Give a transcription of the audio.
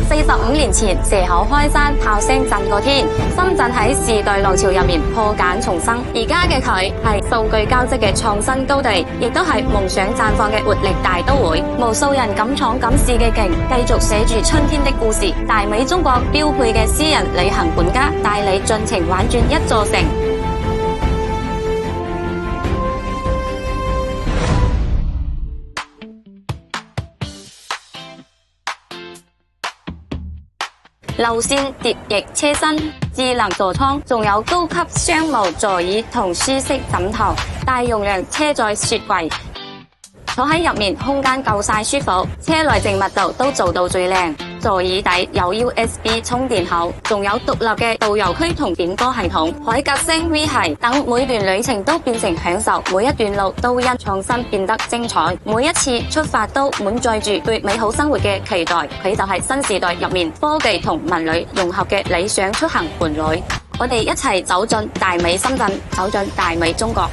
45年前，蛇口開山，炮聲震過天，深圳喺時代浪潮入面破繭重生。而家嘅佢係數據交織嘅創新高地，亦都係夢想綻放嘅活力大都會。無數人敢闖敢試嘅勁，繼續寫住春天的故事。大美中國標配嘅私人旅行管家，帶你盡情玩轉一座城。流線疊翼車身、智能座艙，仲有高級商務座椅同舒適枕頭，大容量車載雪櫃，坐喺入面空間夠晒舒服，車內靜密度都做到最靚。座椅底有 USB 充電口，仲有獨立嘅導遊區同點歌系統，海格聲 V 系等，每段旅程都變成享受，每一段路都因創新變得精彩，每一次出發都滿載住對美好生活嘅期待。佢就係新時代入面科技同文旅融合嘅理想出行伴侶。我哋一齊走進大美深圳，走進大美中國。